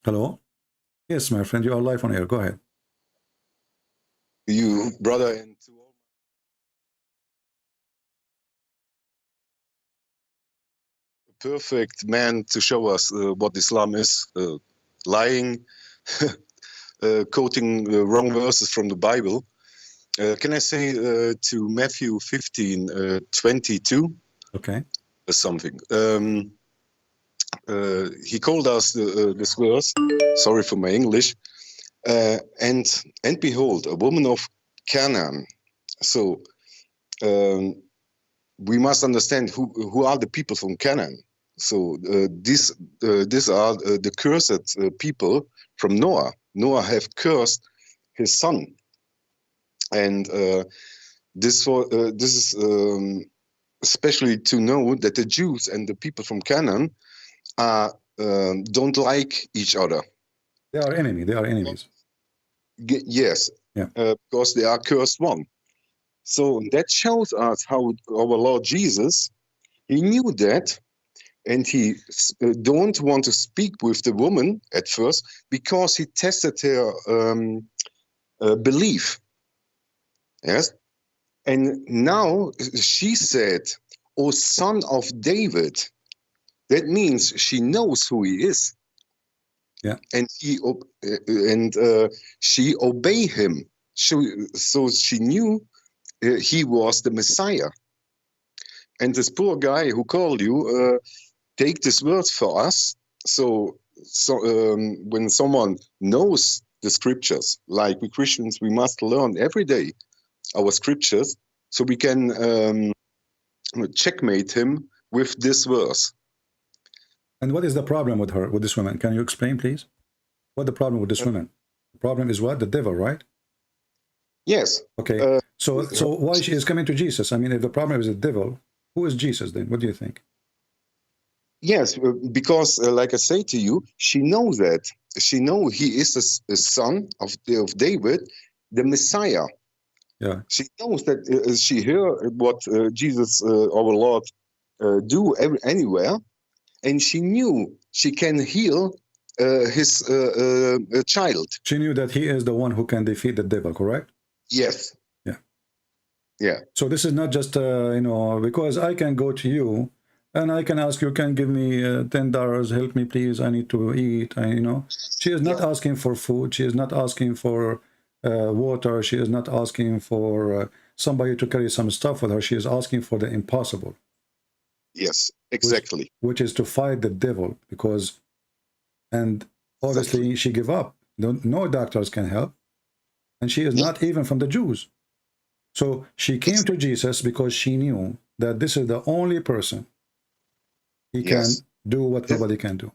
Hello? Yes, my friend, you are live on air. Go ahead. You, brother, and to all perfect man to show us what Islam is, lying, quoting wrong verses from the Bible. Can I say to Matthew 15:22? Okay. Something. He called us this verse. Sorry for my English. And behold, a woman of Canaan. So we must understand who are the people from Canaan. So these are the cursed people from Noah. Noah have cursed his son, and this is especially to know that the Jews and the people from Canaan are don't like each other. They are enemy. They are enemies. Yes, Yeah. Because they are cursed one. So that shows us how our Lord Jesus, he knew that, and he don't want to speak with the woman at first because he tested her belief. Yes, and now she said, "O son of David." That means she knows who he is. Yeah, and she obeyed him. So she knew he was the Messiah. And this poor guy who called you, take this word for us. So when someone knows the scriptures, like we Christians, we must learn every day our scriptures, so we can checkmate him with this verse. And what is the problem with her, with this woman? Can you explain, please? What the problem with this woman? The problem is what? The devil, right? Yes. Okay. So why she is coming to Jesus? I mean, if the problem is the devil, who is Jesus then? What do you think? Yes, because like I say to you, she knows that. She knows he is the son of David, the Messiah. Yeah. She knows that she heard what Jesus, our Lord, do anywhere, and she knew she can heal his child. She knew that he is the one who can defeat the devil, correct? Yes. Yeah. Yeah. So this is not just, you know, because I can go to you and I can ask you, can give me $10, help me please, I need to eat, you know. She is not asking for food, she is not asking for water, she is not asking for somebody to carry some stuff with her, she is asking for the impossible. Yes, exactly. Which is to fight the devil, because, and obviously she gave up. No doctors can help, and she is not even from the Jews. So she came to Jesus because she knew that this is the only person he can do what nobody can do.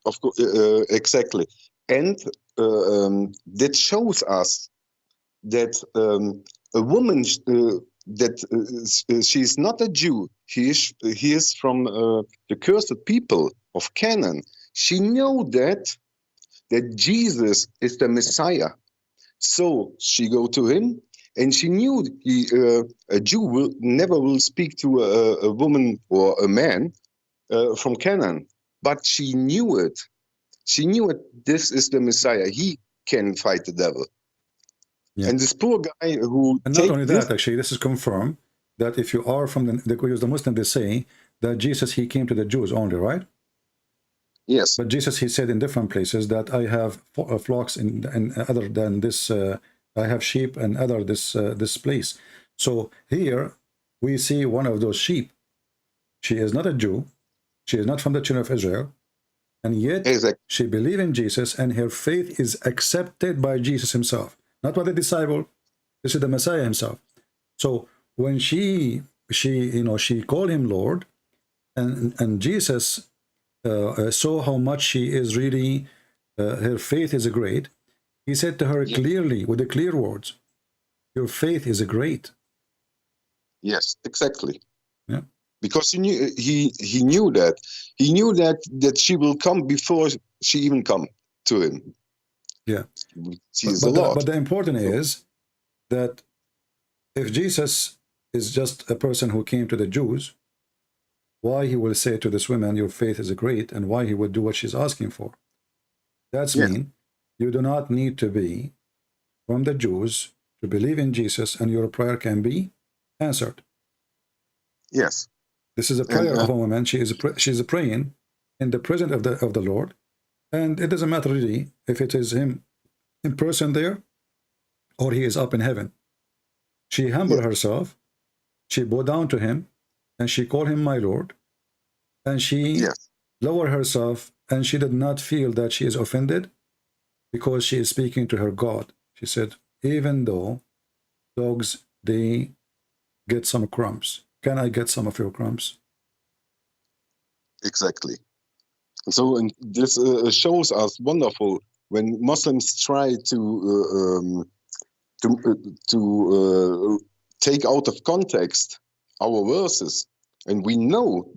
Of course, exactly. And that shows us that a woman that she is not a Jew. He is from the cursed people of Canaan. She knew that Jesus is the Messiah. So she go to him, and she knew a Jew never will speak to a woman or a man from Canaan. But she knew it. She knew it. This is the Messiah. He can fight the devil. Yeah. And this poor guy who... And not only that, actually, this is confirmed that if you are from because the Muslims, they say that Jesus, he came to the Jews only, right? Yes. But Jesus, he said in different places that I have flocks and other than this, I have sheep and other this place. So here we see one of those sheep. She is not a Jew. She is not from the children of Israel. And yet she believes in Jesus, and her faith is accepted by Jesus himself. Not by the disciple. This is the Messiah himself. So when she called him Lord, and Jesus saw how much she is really, her faith is great. He said to her clearly, with the clear words, your faith is great. Yes, exactly. Yeah. Because he knew that she will come before she even come to him. Yeah. She is the Lord. But the important is that if Jesus is just a person who came to the Jews, why he will say to this woman, your faith is great, and why he would do what she's asking for. That's Yes. mean you do not need to be from the Jews to believe in Jesus, and your prayer can be answered. Yes. This is a prayer of a woman. She's praying in the presence of the Lord, and it doesn't matter really if it is him in person there or he is up in heaven. She humbled Yes. herself, she bowed down to him, and she called him my Lord, and she Yes. lowered herself, and she did not feel that she is offended because she is speaking to her God. She said, even though dogs, they get some crumbs, can I get some of your crumbs? Exactly. So, and this shows us wonderful when Muslims try to take out of context our verses, and we know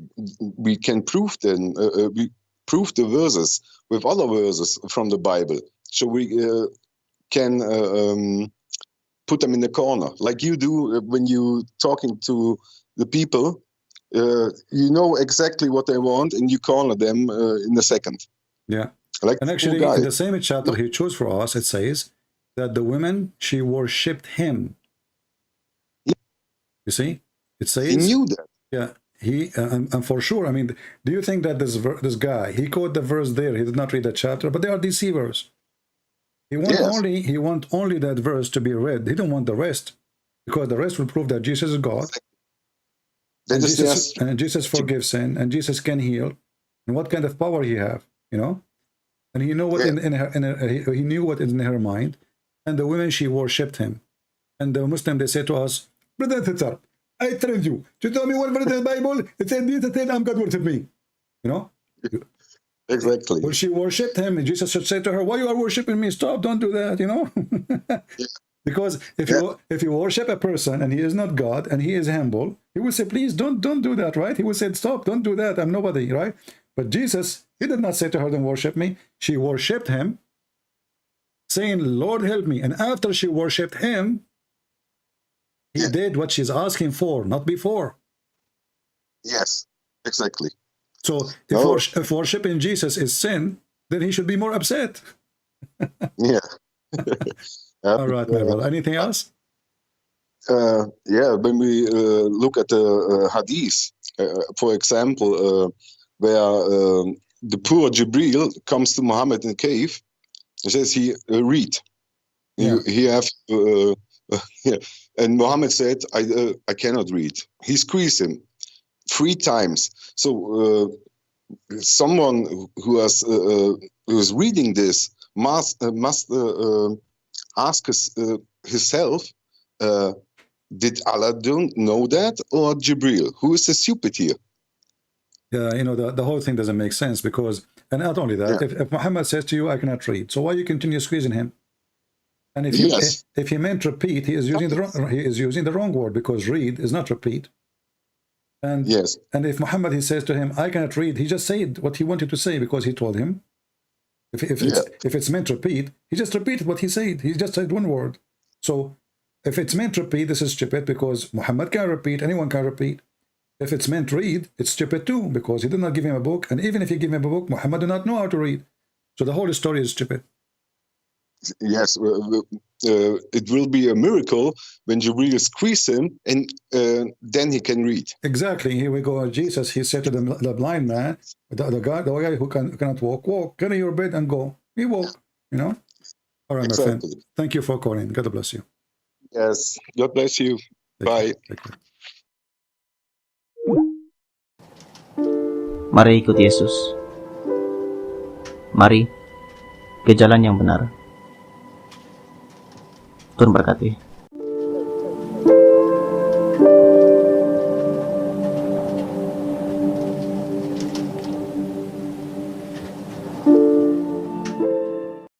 we can prove them. We prove the verses with other verses from the Bible, so we can put them in the corner, like you do when you talking to the people. You know exactly what they want, and you corner them in a second. Yeah. Like And the poor actually, guy. in the same chapter he chose for us, it says that the women, she worshipped him. You see? It He says, knew that. yeah, he, and for sure, I mean, do you think that this guy, he quoted the verse there, he did not read the chapter, but they are deceivers. He want Yes. only that verse to be read. He don't want the rest, because the rest will prove that Jesus is God, That is and Jesus forgives sin, and Jesus can heal, and what kind of power he have, you know? And he knew what he knew what is in her mind, and the women, she worshipped him. And the Muslim, they say to us, brother and sister, I trained you to tell me what verse in the Bible. It said this, it said I'm God worship me. You know? Exactly. Well, she worshipped him, and Jesus should say to her, why you are worshiping me? Stop, don't do that, you know? Because if you worship a person and he is not God and he is humble, he will say, please don't do that, right? He will say, stop, don't do that, I'm nobody, right? But Jesus, he did not say to her, don't worship me. She worshipped him, saying, Lord, help me. And after she worshipped him, he did what she's asking for, not before. Yes, exactly. So if worshiping Jesus is sin, then he should be more upset. Yeah. All right, my brother. Anything else? When we look at the Hadith, for example, where the poor Jibril comes to Muhammad in the cave, he says he read. Yeah. He have yeah. And Muhammad said, I cannot read. He squeezed him 3 times. So someone who is reading this must ask himself, did Allah don't know that, or Jibril? Who is the stupid here? Yeah, you know, the whole thing doesn't make sense because, and not only that, if Muhammad says to you, I cannot read, so why you continue squeezing him? And if he meant repeat, he is using the wrong word, because read is not repeat. And and if Muhammad, he says to him, I cannot read, he just said what he wanted to say because he told him. If it's meant repeat, he just repeated what he said. He just said one word. So if it's meant repeat, this is stupid because Muhammad can repeat, anyone can repeat. If it's meant read, it's stupid too, because he did not give him a book, and even if he gave him a book, Muhammad did not know how to read. So the whole story is stupid. Yes, it will be a miracle when Jibril squeeze him, and then he can read. Exactly. Here we go. Jesus, he said to the blind man, the guy who cannot walk, get in your bed and go. He walked, you know? All right, my friend. Thank you for calling. God bless you. Yes, God bless you. Bye. Take care. Mari ikut Yesus. Mari ke jalan yang benar. Tuhan berkati.